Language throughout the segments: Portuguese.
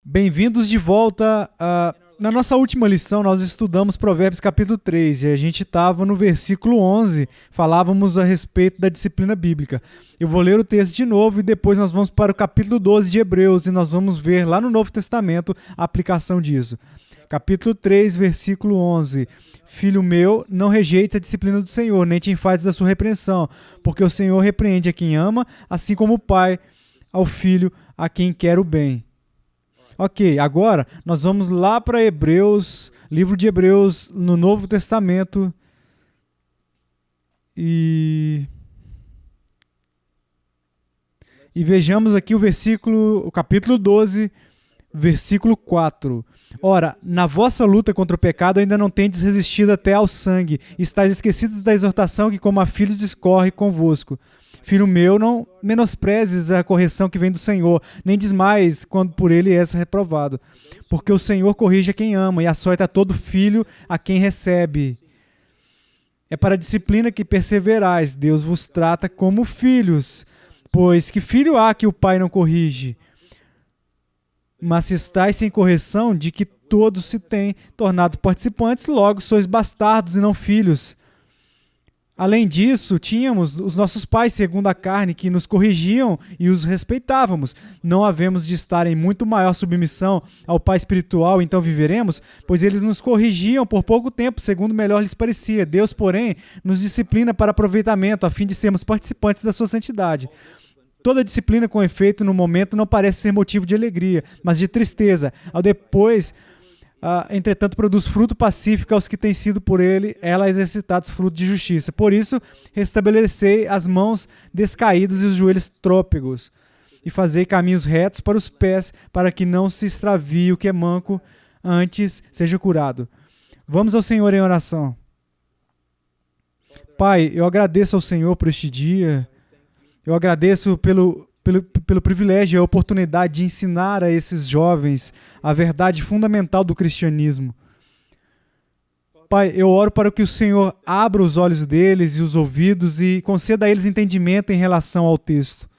Bem-vindos de volta. Na nossa última lição, nós estudamos Provérbios capítulo 3 e a gente estava no versículo 11, falávamos a respeito da disciplina bíblica. Eu vou ler o texto de novo e depois nós vamos para o capítulo 12 de Hebreus e nós vamos ver lá no Novo Testamento a aplicação disso. Capítulo 3, versículo 11. Filho meu, não rejeites a disciplina do Senhor, nem te enfades da sua repreensão, porque o Senhor repreende a quem ama, assim como o pai ao filho a quem quer o bem. Ok, agora nós vamos lá para Hebreus, livro de Hebreus, no Novo Testamento. E vejamos aqui o capítulo 12, versículo 4. Ora, na vossa luta contra o pecado ainda não tendes resistido até ao sangue, e estáis esquecidos da exortação que como a filhos discorre convosco. Filho meu, não menosprezes a correção que vem do Senhor, nem desmaies quando por ele és reprovado. Porque o Senhor corrige a quem ama e açoita a todo filho a quem recebe. É para a disciplina que perseverais, Deus vos trata como filhos. Pois que filho há que o pai não corrige? Mas se estáis sem correção, de que todos se têm tornado participantes, logo sois bastardos e não filhos. Além disso, tínhamos os nossos pais segundo a carne que nos corrigiam e os respeitávamos. Não havemos de estar em muito maior submissão ao Pai espiritual, então viveremos? Pois eles nos corrigiam por pouco tempo, segundo melhor lhes parecia. Deus, porém, nos disciplina para aproveitamento, a fim de sermos participantes da sua santidade. Toda disciplina com efeito no momento não parece ser motivo de alegria, mas de tristeza. Ao depois... entretanto, produz fruto pacífico aos que têm sido por ela exercitados fruto de justiça. Por isso, restabelecei as mãos descaídas e os joelhos trôpegos, e fazei caminhos retos para os pés, para que não se extravie o que é manco, antes seja curado. Vamos ao Senhor em oração. Pai, eu agradeço ao Senhor por este dia, eu agradeço pelo privilégio e a oportunidade de ensinar a esses jovens a verdade fundamental do cristianismo. Pai, eu oro para que o Senhor abra os olhos deles e os ouvidos e conceda a eles entendimento em relação ao texto.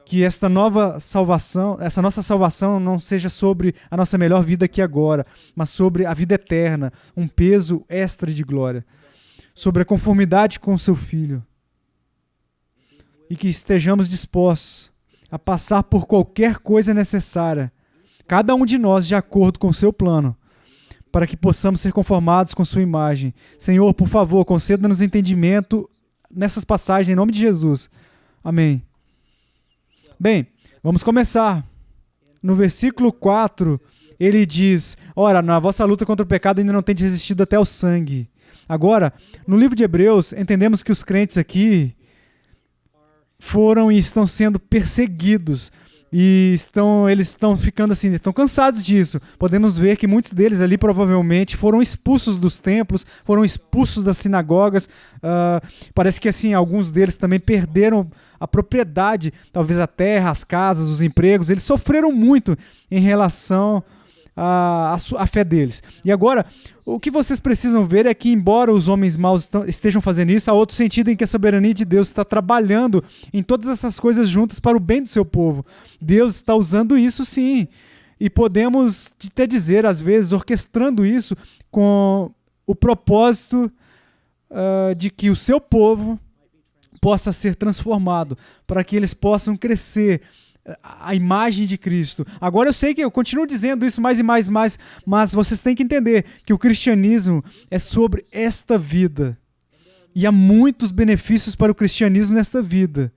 Que esta nossa salvação não seja sobre a nossa melhor vida aqui agora, mas sobre a vida eterna, um peso extra de glória, sobre a conformidade com o seu Filho. E que estejamos dispostos a passar por qualquer coisa necessária, cada um de nós de acordo com o seu plano, para que possamos ser conformados com sua imagem. Senhor, por favor, conceda-nos entendimento nessas passagens, em nome de Jesus. Amém. Bem, vamos começar. No versículo 4, ele diz, ora, na vossa luta contra o pecado ainda não tendes resistido até ao sangue. Agora, no livro de Hebreus, entendemos que os crentes aqui foram e estão sendo perseguidos e eles estão ficando assim, estão cansados disso. Podemos ver que muitos deles ali provavelmente foram expulsos dos templos, foram expulsos das sinagogas. Parece que assim alguns deles também perderam a propriedade, talvez a terra, as casas, os empregos. Eles sofreram muito em relação a fé deles. E agora, o que vocês precisam ver é que, embora os homens maus estejam fazendo isso, há outro sentido em que a soberania de Deus está trabalhando em todas essas coisas juntas para o bem do seu povo. Deus está usando isso sim. E podemos até dizer, às vezes, orquestrando isso com o propósito de que o seu povo possa ser transformado, para que eles possam crescer a imagem de Cristo. Agora eu sei que eu continuo dizendo isso mais e mais, mas vocês têm que entender que o cristianismo é sobre esta vida. E há muitos benefícios para o cristianismo nesta vida.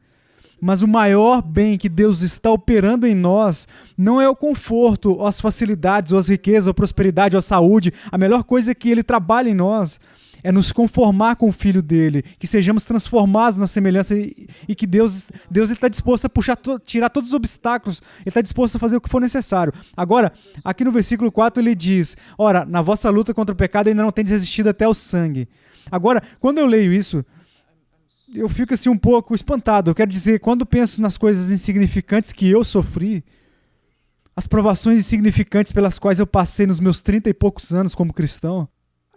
Mas o maior bem que Deus está operando em nós não é o conforto, ou as facilidades, ou as riquezas, ou a prosperidade, ou a saúde. A melhor coisa que Ele trabalha em nós é nos conformar com o Filho dele, que sejamos transformados na semelhança e que Deus está disposto a tirar todos os obstáculos, Ele está disposto a fazer o que for necessário. Agora, aqui no versículo 4 ele diz, ora, na vossa luta contra o pecado ainda não tendes resistido até o sangue. Agora, quando eu leio isso, eu fico assim um pouco espantado. Eu quero dizer, quando penso nas coisas insignificantes que eu sofri, as provações insignificantes pelas quais eu passei nos meus 30 e poucos anos como cristão,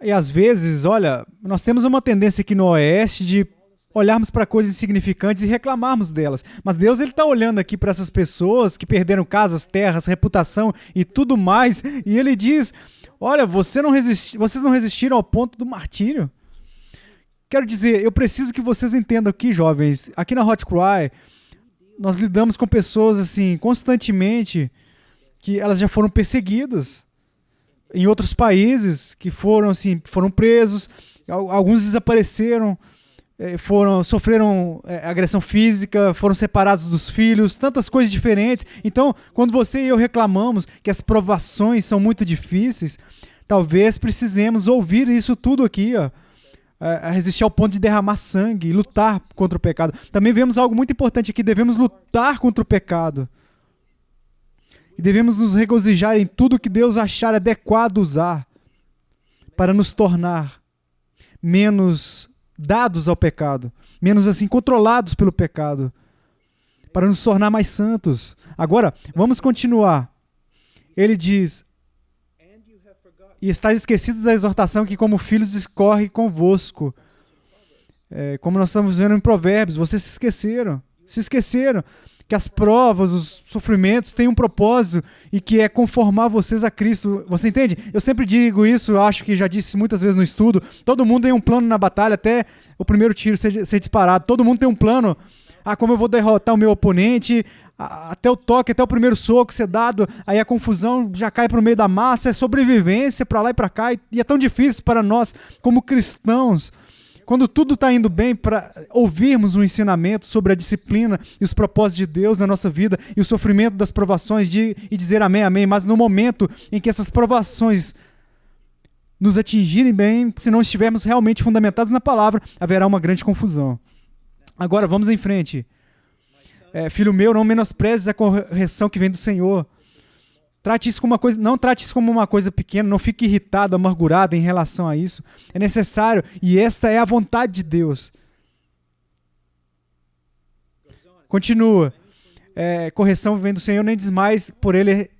e às vezes, olha, nós temos uma tendência aqui no Oeste de olharmos para coisas insignificantes e reclamarmos delas. Mas Deus está olhando aqui para essas pessoas que perderam casas, terras, reputação e tudo mais, e Ele diz, olha, vocês não resistiram ao ponto do martírio. Quero dizer, eu preciso que vocês entendam aqui, jovens, aqui na Hot Cry, nós lidamos com pessoas assim, constantemente, que elas já foram perseguidas em outros países, que foram presos, alguns desapareceram, sofreram agressão física, foram separados dos filhos, tantas coisas diferentes. Então, quando você e eu reclamamos que as provações são muito difíceis, talvez precisemos ouvir isso tudo aqui, ó, a resistir ao ponto de derramar sangue e lutar contra o pecado. Também vemos algo muito importante aqui, devemos lutar contra o pecado. E devemos nos regozijar em tudo que Deus achar adequado usar para nos tornar menos dados ao pecado, menos assim controlados pelo pecado, para nos tornar mais santos. Agora, vamos continuar. Ele diz, e estáis esquecidos da exortação que como filhos discorre convosco. Como nós estamos vendo em Provérbios, vocês se esqueceram que as provas, os sofrimentos têm um propósito e que é conformar vocês a Cristo. Você entende? Eu sempre digo isso, eu acho que já disse muitas vezes no estudo, todo mundo tem um plano na batalha, até o primeiro tiro ser disparado, todo mundo tem um plano, como eu vou derrotar o meu oponente, até o toque, até o primeiro soco ser dado, aí a confusão já cai para o meio da massa, é sobrevivência para lá e para cá, e é tão difícil para nós como cristãos, quando tudo está indo bem, para ouvirmos um ensinamento sobre a disciplina e os propósitos de Deus na nossa vida e o sofrimento das provações e dizer amém, amém. Mas no momento em que essas provações nos atingirem bem, se não estivermos realmente fundamentados na palavra, haverá uma grande confusão. Agora, vamos em frente. Filho meu, não menosprezes a correção que vem do Senhor. Trate isso como uma coisa, não trate isso como uma coisa pequena, não fique irritado, amargurado em relação a isso. É necessário e esta é a vontade de Deus. Continua. Correção vem do Senhor, nem diz mais, por ele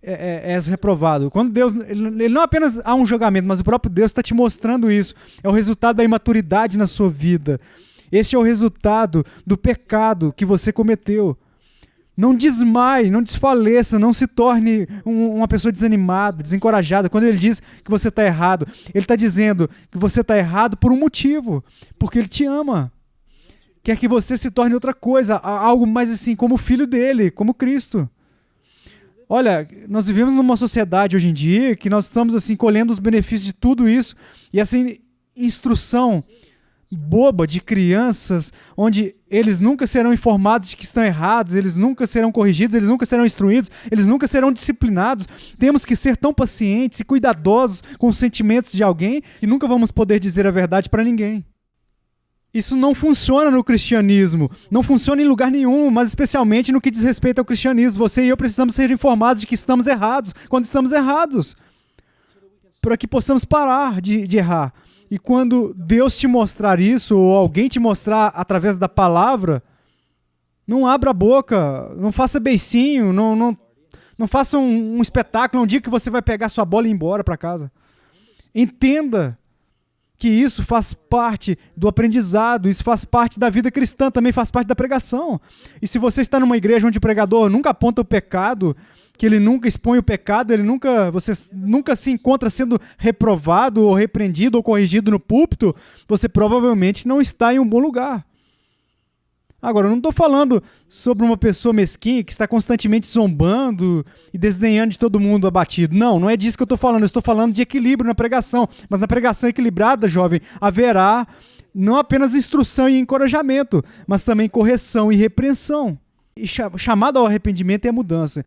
és reprovado. Quando Deus, ele não apenas há um julgamento, mas o próprio Deus está te mostrando isso. É o resultado da imaturidade na sua vida. Este é o resultado do pecado que você cometeu. Não desmaie, não desfaleça, não se torne uma pessoa desanimada, desencorajada. Quando ele diz que você está errado, ele está dizendo que você está errado por um motivo, porque ele te ama. Quer que você se torne outra coisa, algo mais assim, como filho dele, como Cristo. Olha, nós vivemos numa sociedade hoje em dia que nós estamos assim colhendo os benefícios de tudo isso, e essa instrução boba de crianças, onde eles nunca serão informados de que estão errados, eles nunca serão corrigidos, eles nunca serão instruídos, eles nunca serão disciplinados. Temos que ser tão pacientes e cuidadosos com os sentimentos de alguém e nunca vamos poder dizer a verdade para ninguém. Isso não funciona no cristianismo, não funciona em lugar nenhum, mas especialmente no que diz respeito ao cristianismo. Você e eu precisamos ser informados de que estamos errados, quando estamos errados, para que possamos parar de errar. E quando Deus te mostrar isso, ou alguém te mostrar através da palavra, não abra a boca, não faça beicinho, não faça um espetáculo, um dia que você vai pegar sua bola e ir embora para casa. Entenda que isso faz parte do aprendizado, isso faz parte da vida cristã, também faz parte da pregação. E se você está numa igreja onde o pregador nunca aponta o pecado, que ele nunca expõe o pecado, você nunca se encontra sendo reprovado ou repreendido ou corrigido no púlpito, você provavelmente não está em um bom lugar. Agora, eu não estou falando sobre uma pessoa mesquinha que está constantemente zombando e desdenhando de todo mundo abatido. Não é disso que eu estou falando. Eu estou falando de equilíbrio na pregação. Mas na pregação equilibrada, jovem, haverá não apenas instrução e encorajamento, mas também correção e repreensão. E chamado ao arrependimento é a mudança.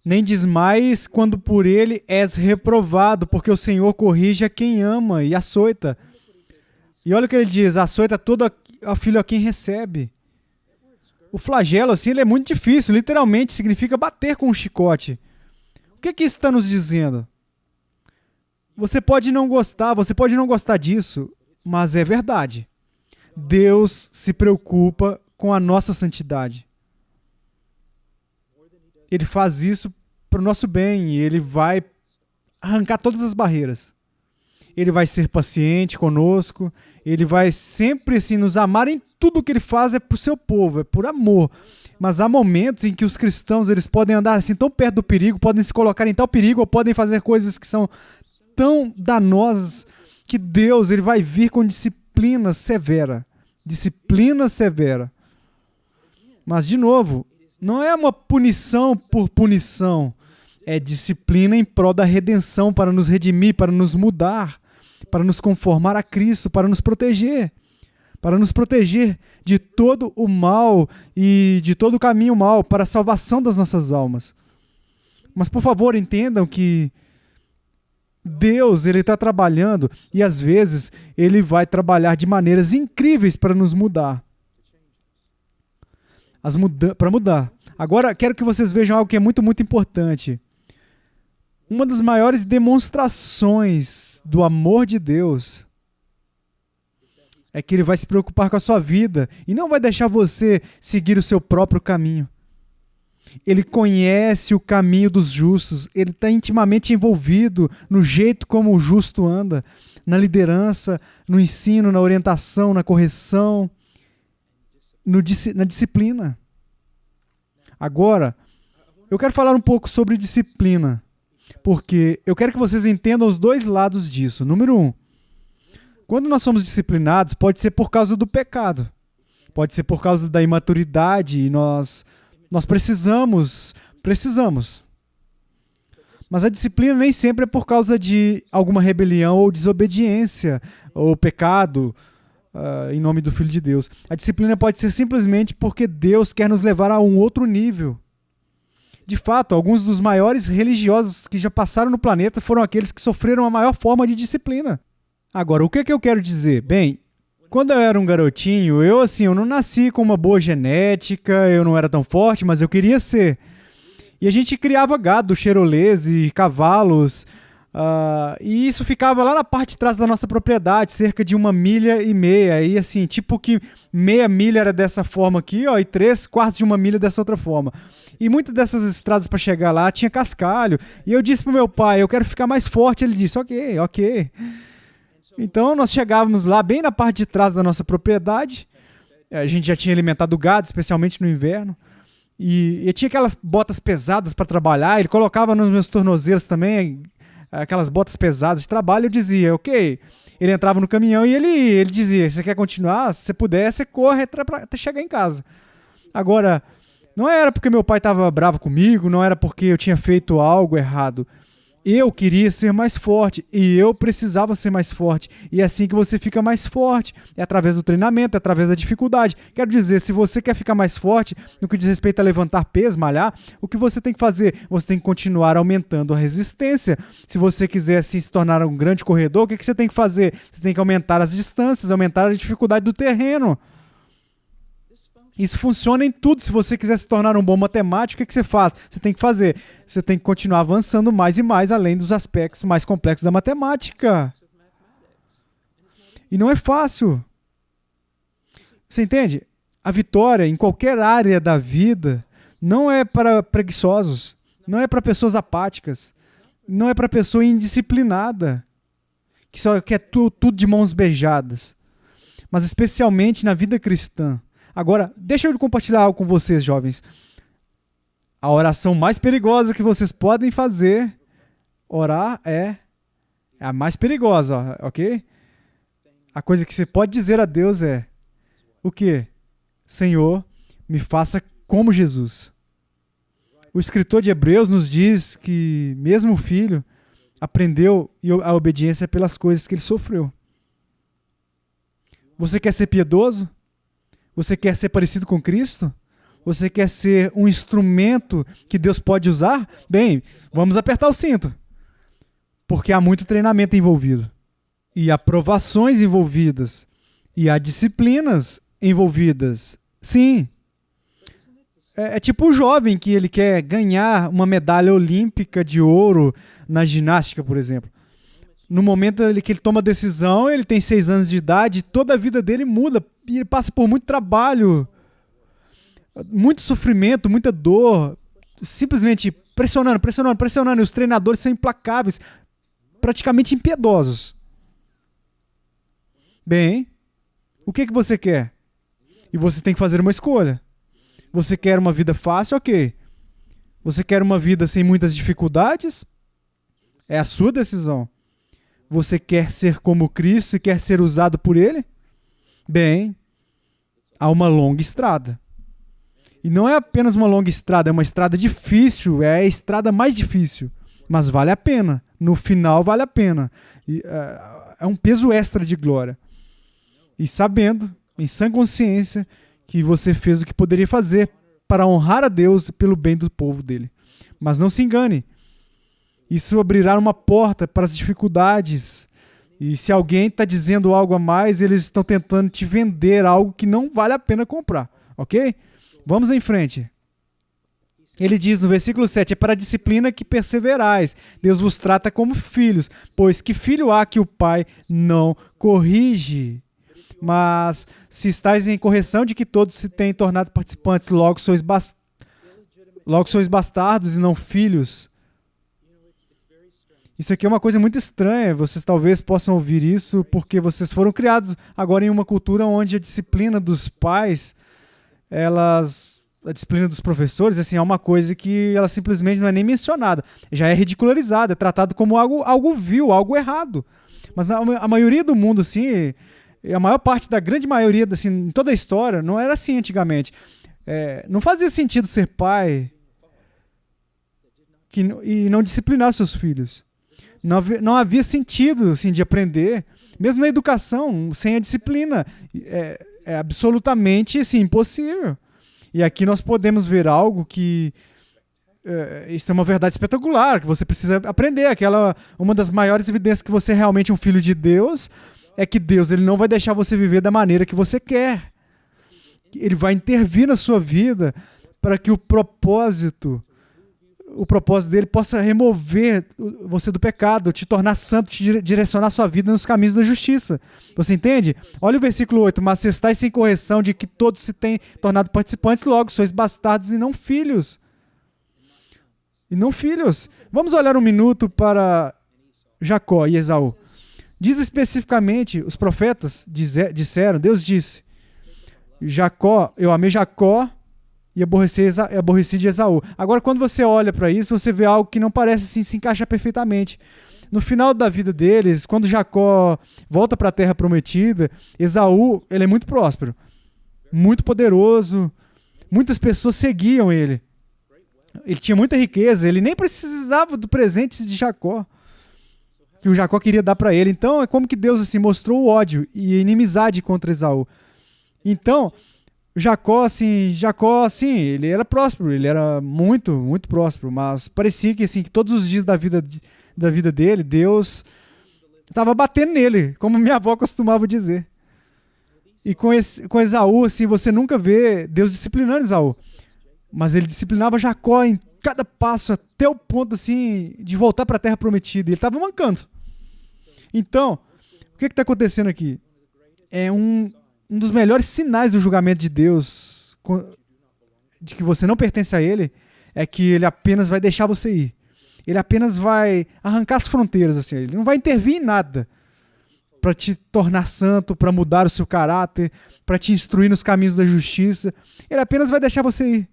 Nem desmais quando por ele és reprovado, porque o Senhor corrige a quem ama e açoita. E olha o que ele diz, açoita todo filho a quem recebe. O flagelo, assim, ele é muito difícil, literalmente significa bater com um chicote. O que isso está nos dizendo? Você pode não gostar disso, mas é verdade. Deus se preocupa com a nossa santidade. Ele faz isso para o nosso bem e ele vai arrancar todas as barreiras. Ele vai ser paciente conosco, ele vai sempre assim, nos amar em tudo que ele faz é por seu povo, é por amor. Mas há momentos em que os cristãos eles podem andar assim tão perto do perigo, podem se colocar em tal perigo ou podem fazer coisas que são tão danosas que Deus ele vai vir com disciplina severa. Disciplina severa. Mas, de novo, não é uma punição por punição. É disciplina em prol da redenção, para nos redimir, para nos mudar, para nos conformar a Cristo, para nos proteger. Para nos proteger de todo o mal e de todo o caminho mal, para a salvação das nossas almas. Mas, por favor, entendam que Deus ele está trabalhando e, às vezes, Ele vai trabalhar de maneiras incríveis para nos mudar. Para mudar. Agora, quero que vocês vejam algo que é muito, muito importante. Uma das maiores demonstrações do amor de Deus é que Ele vai se preocupar com a sua vida e não vai deixar você seguir o seu próprio caminho. Ele conhece o caminho dos justos, Ele está intimamente envolvido no jeito como o justo anda, na liderança, no ensino, na orientação, na correção, na disciplina. Agora, eu quero falar um pouco sobre disciplina, porque eu quero que vocês entendam os dois lados disso. Número 1, quando nós somos disciplinados, pode ser por causa do pecado, pode ser por causa da imaturidade, e nós precisamos. Mas a disciplina nem sempre é por causa de alguma rebelião ou desobediência, ou pecado, em nome do Filho de Deus. A disciplina pode ser simplesmente porque Deus quer nos levar a um outro nível. De fato, alguns dos maiores religiosos que já passaram no planeta foram aqueles que sofreram a maior forma de disciplina. Agora, o que eu quero dizer? Bem, quando eu era um garotinho, eu não nasci com uma boa genética, eu não era tão forte, mas eu queria ser. E a gente criava gado, cherolês e cavalos, e isso ficava lá na parte de trás da nossa propriedade, cerca de 1,5 milha. E assim, tipo que meia milha era dessa forma aqui, ó, e 3/4 de 1 milha dessa outra forma. E muitas dessas estradas para chegar lá tinha cascalho. E eu disse pro meu pai, eu quero ficar mais forte. Ele disse, ok. Então nós chegávamos lá bem na parte de trás da nossa propriedade. A gente já tinha alimentado o gado, especialmente no inverno. E tinha aquelas botas pesadas para trabalhar. Ele colocava nos meus tornozelos também aquelas botas pesadas de trabalho. Eu dizia, ok. Ele entrava no caminhão e ele dizia, você quer continuar? Se você puder, você corre até chegar em casa. Agora, não era porque meu pai estava bravo comigo, não era porque eu tinha feito algo errado. Eu queria ser mais forte e eu precisava ser mais forte. E é assim que você fica mais forte. É através do treinamento, é através da dificuldade. Quero dizer, se você quer ficar mais forte no que diz respeito a levantar peso, malhar, o que você tem que fazer? Você tem que continuar aumentando a resistência. Se você quiser assim, se tornar um grande corredor, o que você tem que fazer? Você tem que aumentar as distâncias, aumentar a dificuldade do terreno. Isso funciona em tudo. Se você quiser se tornar um bom matemático, o que você faz? Você tem que fazer. Você tem que continuar avançando mais e mais além dos aspectos mais complexos da matemática. E não é fácil. Você entende? A vitória em qualquer área da vida não é para preguiçosos, não é para pessoas apáticas, não é para pessoa indisciplinada, que só quer tudo de mãos beijadas, mas especialmente na vida cristã. Agora, deixa eu compartilhar algo com vocês, jovens. A oração mais perigosa que vocês podem fazer, orar é a mais perigosa, ok? A coisa que você pode dizer a Deus é, o quê? Senhor, me faça como Jesus. O escritor de Hebreus nos diz que mesmo o filho aprendeu a obediência pelas coisas que ele sofreu. Você quer ser piedoso? Você quer ser parecido com Cristo? Você quer ser um instrumento que Deus pode usar? Bem, vamos apertar o cinto. Porque há muito treinamento envolvido. E há provações envolvidas. E há disciplinas envolvidas. Sim. É tipo um jovem que ele quer ganhar uma medalha olímpica de ouro na ginástica, por exemplo. No momento que ele toma a decisão, ele tem 6 anos de idade, toda a vida dele muda. E ele passa por muito trabalho, muito sofrimento, muita dor, simplesmente pressionando. E os treinadores são implacáveis, praticamente impiedosos. Bem, o que você quer? E você tem que fazer uma escolha. Você quer uma vida fácil? Ok. Você quer uma vida sem muitas dificuldades? É a sua decisão. Você quer ser como Cristo e quer ser usado por Ele? Bem, há uma longa estrada. E não é apenas uma longa estrada, é uma estrada difícil, é a estrada mais difícil. Mas vale a pena. No final vale a pena. E, é um peso extra de glória. E sabendo, em sã consciência, que você fez o que poderia fazer para honrar a Deus pelo bem do povo dele. Mas não se engane. Isso abrirá uma porta para as dificuldades. E se alguém está dizendo algo a mais, eles estão tentando te vender algo que não vale a pena comprar. Ok? Vamos em frente. Ele diz no versículo 7, é para a disciplina que perseverais. Deus vos trata como filhos, pois que filho há que o pai não corrige? Mas se estáis em correção de que todos se têm tornado participantes, logo sois bastardos e não filhos. Isso aqui é uma coisa muito estranha. Vocês talvez possam ouvir isso porque vocês foram criados agora em uma cultura onde a disciplina dos pais, a disciplina dos professores, assim, é uma coisa que ela simplesmente não é nem mencionada. Já é ridicularizada, é tratado como algo vil, algo errado. Mas a maioria do mundo, assim, a maior parte da grande maioria, assim, em toda a história, não era assim antigamente. Não fazia sentido ser pai e não disciplinar seus filhos. Não havia sentido, assim, de aprender, mesmo na educação, sem a disciplina. É absolutamente, assim, impossível. E aqui nós podemos ver algo que isso é uma verdade espetacular, que você precisa aprender. Uma das maiores evidências que você é realmente um filho de Deus é que Deus ele não vai deixar você viver da maneira que você quer. Ele vai intervir na sua vida para que o propósito dele possa remover você do pecado, te tornar santo, te direcionar a sua vida nos caminhos da justiça. Você entende? Olha o versículo 8. Mas se estáis sem correção de que todos se têm tornado participantes, logo sois bastardos e não filhos. E não filhos. Vamos olhar um minuto para Jacó e Esaú. Diz especificamente, os profetas disseram, Deus disse, Jacó, eu amei Jacó e aborreci de Esaú. Agora, quando você olha para isso, você vê algo que não parece assim, se encaixar perfeitamente. No final da vida deles, quando Jacó volta para a terra prometida, Esaú ele é muito próspero, muito poderoso, muitas pessoas seguiam ele. Ele tinha muita riqueza, ele nem precisava do presente de Jacó, que o Jacó queria dar para ele. Então, é como que Deus assim, mostrou o ódio e a inimizade contra Esaú. Então, Jacó, assim, ele era próspero, ele era muito, muito próspero, mas parecia que, assim, que todos os dias da vida dele, Deus estava batendo nele, como minha avó costumava dizer. E com Esaú, assim, você nunca vê Deus disciplinando Esaú, mas ele disciplinava Jacó em cada passo, até o ponto, assim, de voltar para a terra prometida, e ele estava mancando. Então, o que está acontecendo aqui? É um dos melhores sinais do julgamento de Deus, de que você não pertence a Ele, é que Ele apenas vai deixar você ir. Ele apenas vai arrancar as fronteiras, assim. Ele não vai intervir em nada para te tornar santo, para mudar o seu caráter, para te instruir nos caminhos da justiça. Ele apenas vai deixar você ir.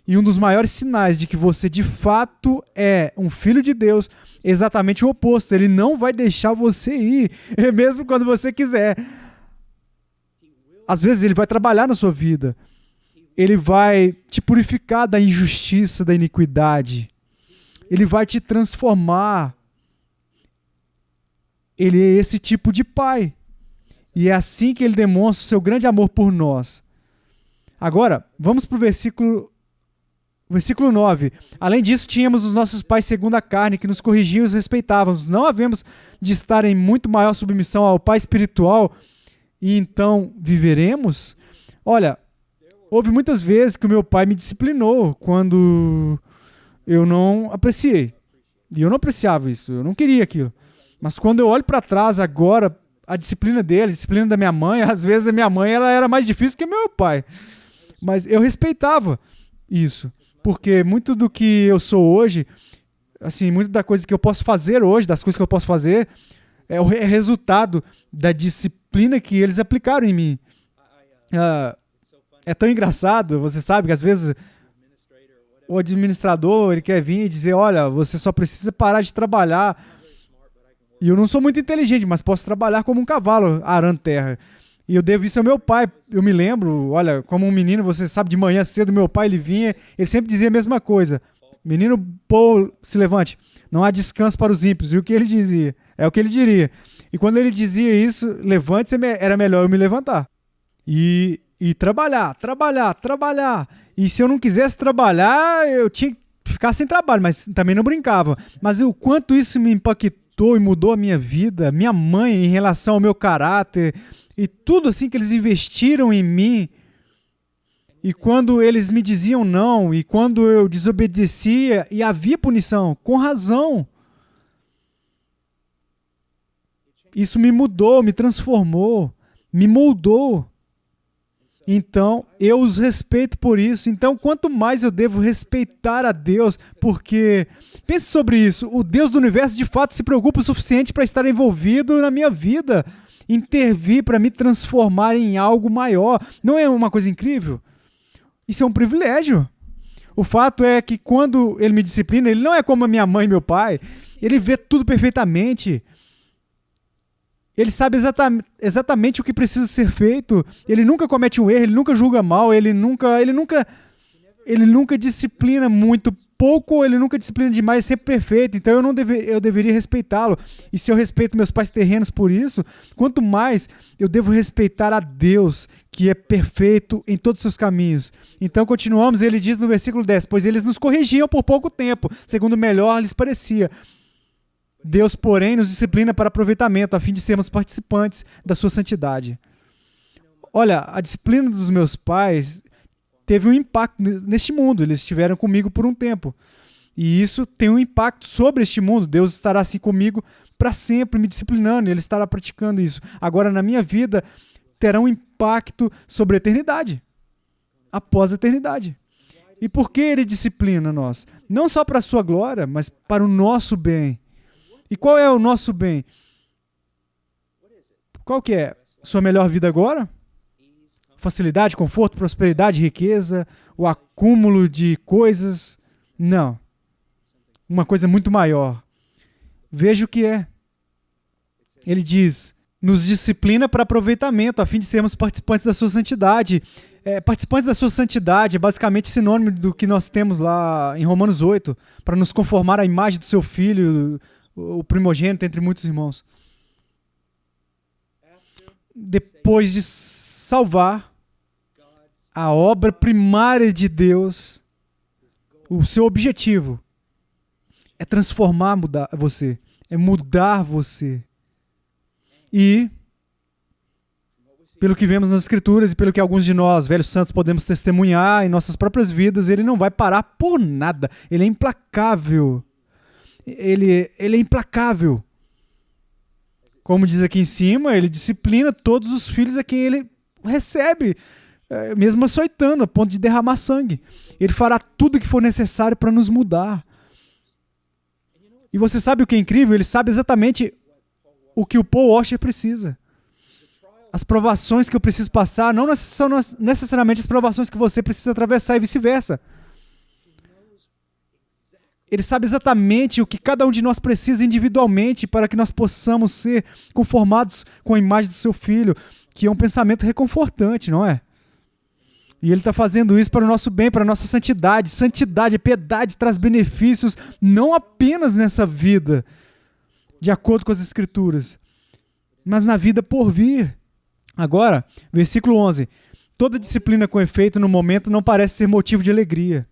E um dos maiores sinais de que você de fato é um filho de Deus é exatamente o oposto. Ele não vai deixar você ir, mesmo quando você quiser. Às vezes ele vai trabalhar na sua vida. Ele vai te purificar da injustiça, da iniquidade. Ele vai te transformar. Ele é esse tipo de pai. E é assim que ele demonstra o seu grande amor por nós. Agora, vamos para o versículo 9. Além disso, tínhamos os nossos pais segundo a carne, que nos corrigiam e os respeitávamos. Não havemos de estar em muito maior submissão ao pai espiritual, e então viveremos? Olha, houve muitas vezes que o meu pai me disciplinou quando eu não apreciei. E eu não apreciava isso, eu não queria aquilo. Mas quando eu olho para trás agora, a disciplina dele, a disciplina da minha mãe, às vezes a minha mãe ela era mais difícil que meu pai. Mas eu respeitava isso. Porque muito do que eu sou hoje, assim, muito da coisa que eu posso fazer hoje, das coisas que eu posso fazer, É resultado da disciplina que eles aplicaram em mim. É tão engraçado, você sabe que às vezes o administrador ele quer vir e dizer, olha, você só precisa parar de trabalhar. E eu não sou muito inteligente, mas posso trabalhar como um cavalo arando terra. E eu devo isso ao meu pai. Eu me lembro, olha, como um menino, você sabe, de manhã cedo, meu pai, ele vinha, ele sempre dizia a mesma coisa. Menino Paul, se levante. Não há descanso para os ímpios. E o que ele dizia? É o que ele diria. E quando ele dizia isso, levante-se, era melhor eu me levantar. E trabalhar. E se eu não quisesse trabalhar, eu tinha que ficar sem trabalho, mas também não brincava. Mas o quanto isso me impactou e mudou a minha vida, minha mãe em relação ao meu caráter, e tudo assim que eles investiram em mim. E quando eles me diziam não, e quando eu desobedecia, e havia punição, com razão. Isso me mudou, me transformou, me moldou. Então, eu os respeito por isso. Então, quanto mais eu devo respeitar a Deus, porque, pense sobre isso, o Deus do universo de fato se preocupa o suficiente para estar envolvido na minha vida, intervir para me transformar em algo maior. Não é uma coisa incrível? Isso é um privilégio. O fato é que quando ele me disciplina, ele não é como a minha mãe e meu pai, ele vê tudo perfeitamente. Ele sabe exatamente o que precisa ser feito. Ele nunca comete um erro, ele nunca julga mal, ele nunca disciplina muito pouco, ele nunca disciplina demais, é sempre perfeito. Então eu deveria respeitá-lo. E se eu respeito meus pais terrenos por isso, quanto mais eu devo respeitar a Deus, que é perfeito em todos os seus caminhos. Então continuamos, ele diz no versículo 10, pois eles nos corrigiam por pouco tempo, segundo melhor lhes parecia. Deus, porém, nos disciplina para aproveitamento, a fim de sermos participantes da sua santidade. Olha, a disciplina dos meus pais teve um impacto neste mundo. Eles estiveram comigo por um tempo. E isso tem um impacto sobre este mundo. Deus estará assim comigo para sempre, me disciplinando. Ele estará praticando isso. Agora, na minha vida, terá um impacto sobre a eternidade. Após a eternidade. E por que ele disciplina nós? Não só para a sua glória, mas para o nosso bem. E qual é o nosso bem? Qual que é? Sua melhor vida agora? Facilidade, conforto, prosperidade, riqueza, o acúmulo de coisas? Não. Uma coisa muito maior. Veja o que é. Ele diz, nos disciplina para aproveitamento, a fim de sermos participantes da sua santidade. Participantes da sua santidade é basicamente sinônimo do que nós temos lá em Romanos 8, para nos conformar à imagem do seu Filho, o primogênito entre muitos irmãos. Depois de salvar, a obra primária de Deus, o seu objetivo é transformar, mudar você, é mudar você. E, pelo que vemos nas Escrituras e pelo que alguns de nós, velhos santos, podemos testemunhar em nossas próprias vidas, ele não vai parar por nada. Ele é implacável. Ele é implacável. Como diz aqui em cima, ele disciplina todos os filhos a quem ele recebe, mesmo açoitando, a ponto de derramar sangue. Ele fará tudo o que for necessário para nos mudar. E você sabe o que é incrível? Ele sabe exatamente o que o Paul Washer precisa. As provações que eu preciso passar não são necessariamente as provações que você precisa atravessar e vice-versa. Ele sabe exatamente o que cada um de nós precisa individualmente para que nós possamos ser conformados com a imagem do seu Filho, que é um pensamento reconfortante, não é? E ele está fazendo isso para o nosso bem, para a nossa santidade. Santidade, piedade traz benefícios não apenas nessa vida, de acordo com as Escrituras, mas na vida por vir. Agora, versículo 11. Toda disciplina com efeito no momento não parece ser motivo de alegria,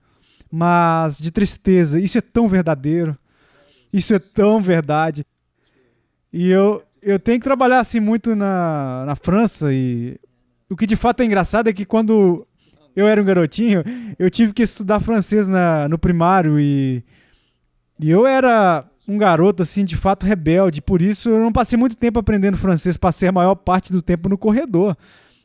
mas de tristeza. Isso é tão verdadeiro. Isso é tão verdade. E eu tenho que trabalhar assim muito na França, e o que de fato é engraçado é que quando eu era um garotinho, eu tive que estudar francês no primário, e eu era um garoto assim de fato rebelde, por isso eu não passei muito tempo aprendendo francês, passei a maior parte do tempo no corredor.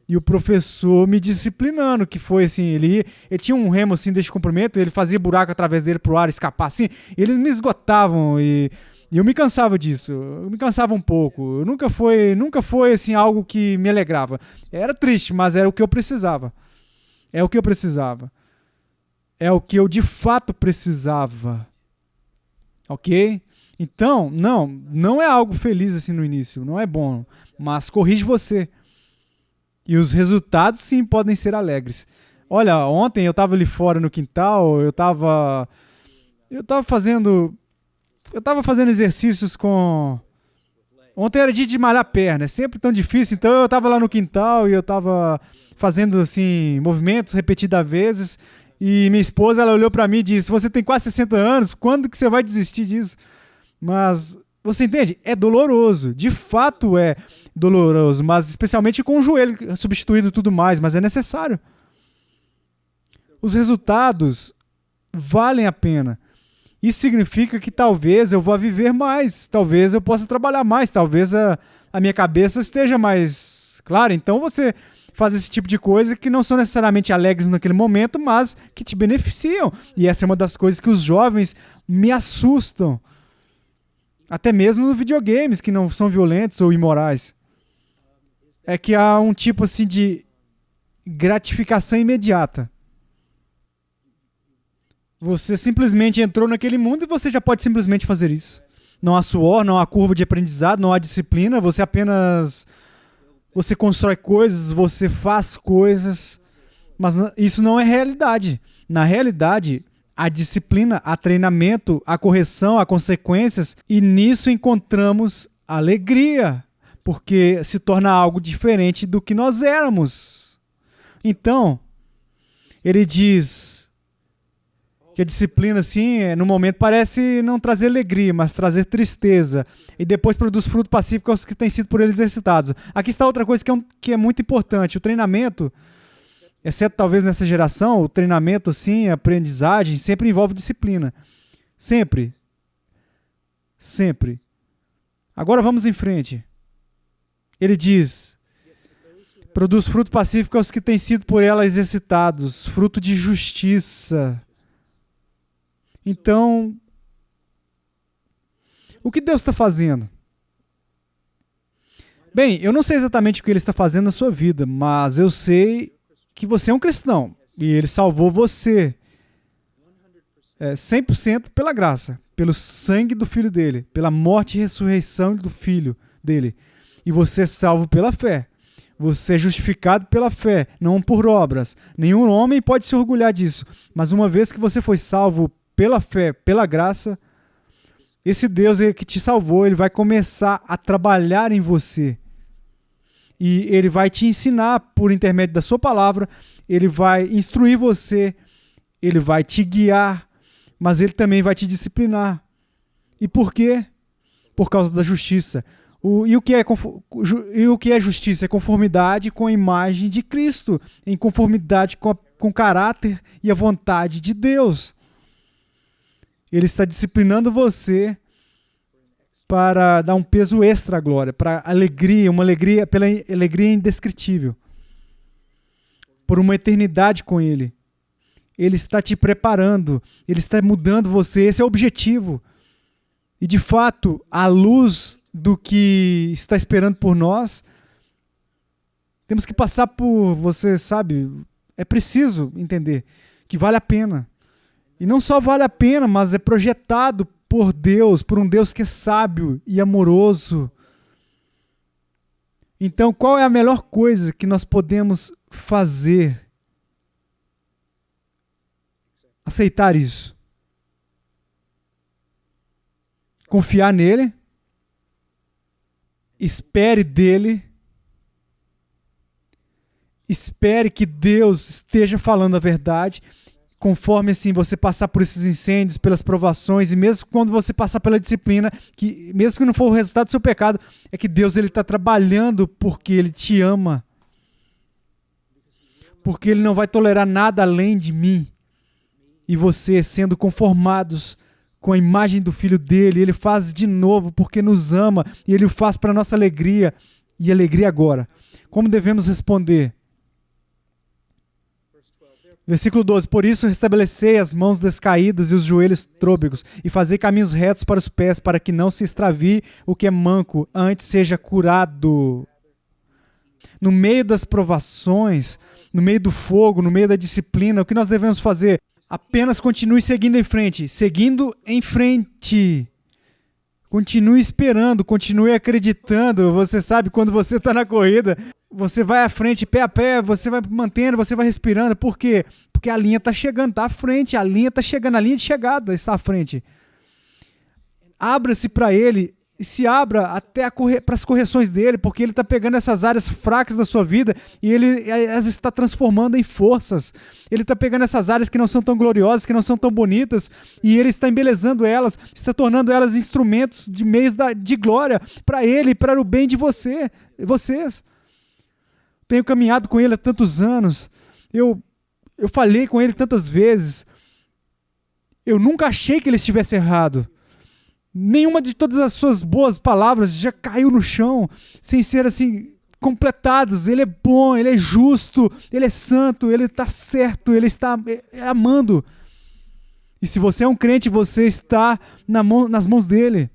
E o professor me disciplinando, que foi assim, ele tinha um remo assim deste comprimento, ele fazia buraco através dele pro ar escapar assim, eles me esgotavam, e E eu me cansava disso, eu me cansava um pouco. Nunca foi assim algo que me alegrava. Era triste, mas era o que eu precisava. É o que eu precisava. É o que eu de fato precisava. Ok? Então, não é algo feliz assim no início, não é bom, mas corrige você. E os resultados sim podem ser alegres. Olha, ontem eu estava ali fora no quintal, eu estava fazendo exercícios com... Ontem era dia de malhar a perna, é sempre tão difícil, então eu estava lá no quintal e eu estava fazendo assim movimentos repetidas vezes. E minha esposa, ela olhou para mim e disse: você tem quase 60 anos, quando que você vai desistir disso? Mas, você entende? É doloroso, de fato é doloroso, mas especialmente com o joelho substituído e tudo mais, mas é necessário. Os resultados valem a pena. Isso significa que talvez eu vá viver mais, talvez eu possa trabalhar mais, talvez a minha cabeça esteja mais clara. Então você faz esse tipo de coisa que não são necessariamente alegres naquele momento, mas que te beneficiam. E essa é uma das coisas que os jovens me assustam. Até mesmo nos videogames, que não são violentos ou imorais. É que há um tipo assim de gratificação imediata. Você simplesmente entrou naquele mundo e você já pode simplesmente fazer isso. Não há suor, não há curva de aprendizado, não há disciplina, você constrói coisas, você faz coisas, mas isso não é realidade. Na realidade, há disciplina, há treinamento, há correção, há consequências, e nisso encontramos alegria, porque se torna algo diferente do que nós éramos. Então, ele diz que a disciplina, assim, no momento parece não trazer alegria, mas trazer tristeza. E depois produz fruto pacífico aos que têm sido por eles exercitados. Aqui está outra coisa que é muito importante. O treinamento, exceto talvez nessa geração, o treinamento, assim, a aprendizagem, sempre envolve disciplina. Sempre. Sempre. Agora vamos em frente. Ele diz: produz fruto pacífico aos que têm sido por ela exercitados, fruto de justiça. Então, o que Deus está fazendo? Bem, eu não sei exatamente o que Ele está fazendo na sua vida, mas eu sei que você é um cristão e Ele salvou você 100% pela graça, pelo sangue do Filho dele, pela morte e ressurreição do Filho dele. E você é salvo pela fé. Você é justificado pela fé, não por obras. Nenhum homem pode se orgulhar disso, mas uma vez que você foi salvo pela fé, pela graça, esse Deus que te salvou, Ele vai começar a trabalhar em você. E Ele vai te ensinar por intermédio da sua palavra, Ele vai instruir você, Ele vai te guiar, mas Ele também vai te disciplinar. E por quê? Por causa da justiça. E o que é justiça? É conformidade com a imagem de Cristo, em conformidade com o caráter e a vontade de Deus. Ele está disciplinando você para dar um peso extra à glória, para alegria, pela alegria indescritível, por uma eternidade com Ele. Ele está te preparando, Ele está mudando você, esse é o objetivo. E de fato, à luz do que está esperando por nós, temos que passar por, você sabe, é preciso entender que vale a pena. E não só vale a pena, mas é projetado por Deus, por um Deus que é sábio e amoroso. Então, qual é a melhor coisa que nós podemos fazer? Aceitar isso. Confiar nele. Espere dele. Espere que Deus esteja falando a verdade. Conforme assim você passar por esses incêndios, pelas provações, e mesmo quando você passar pela disciplina, que mesmo que não for o resultado do seu pecado, é que Deus está trabalhando porque Ele te ama. Porque Ele não vai tolerar nada além de mim. E você sendo conformados com a imagem do Filho dele, Ele faz de novo porque nos ama, e Ele o faz para a nossa alegria, e alegria agora. Como devemos responder? Versículo 12. Por isso restabelecei as mãos descaídas e os joelhos trôpegos, e fazei caminhos retos para os pés, para que não se extravie o que é manco, antes seja curado. No meio das provações, no meio do fogo, no meio da disciplina, o que nós devemos fazer? Apenas continue seguindo em frente. Seguindo em frente. Continue esperando, continue acreditando. Você sabe, quando você está na corrida, você vai à frente, pé a pé, você vai mantendo, você vai respirando. Por quê? Porque a linha está chegando, está à frente, a linha está chegando, a linha de chegada está à frente. Abra-se para ele e se abra até para as correções dele, porque ele está pegando essas áreas fracas da sua vida e ele as está transformando em forças. Ele está pegando essas áreas que não são tão gloriosas, que não são tão bonitas, e ele está embelezando elas, está tornando elas instrumentos de meios de glória para ele e para o bem de vocês. Tenho caminhado com ele há tantos anos, eu falei com ele tantas vezes, eu nunca achei que ele estivesse errado. Nenhuma de todas as suas boas palavras já caiu no chão sem ser assim completadas. Ele é bom, ele é justo, ele é santo, ele está certo, ele está amando. E se você é um crente, você está nas mãos dele.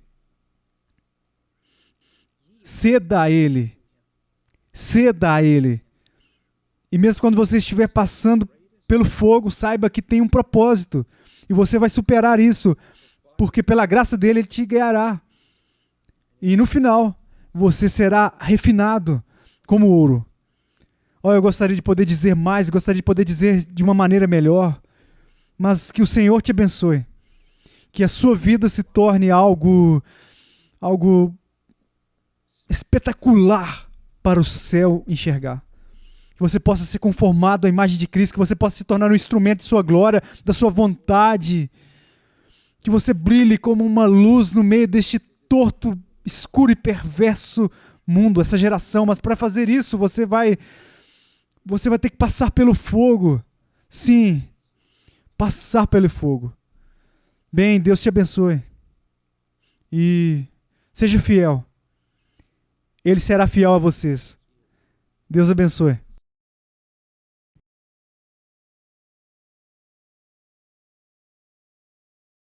Ceda a ele. Ceda a ele. E mesmo quando você estiver passando pelo fogo, saiba que tem um propósito. E você vai superar isso. Porque pela graça dele, ele te guiará. E no final, você será refinado como ouro. Eu gostaria de poder dizer mais, gostaria de poder dizer de uma maneira melhor, mas que o Senhor te abençoe. Que a sua vida se torne algo espetacular para o céu enxergar. Que você possa ser conformado à imagem de Cristo, que você possa se tornar um instrumento de sua glória, da sua vontade. Que você brilhe como uma luz no meio deste torto, escuro e perverso mundo, essa geração. Mas para fazer isso, você vai ter que passar pelo fogo. Sim, passar pelo fogo. Bem, Deus te abençoe. E seja fiel. Ele será fiel a vocês. Deus abençoe.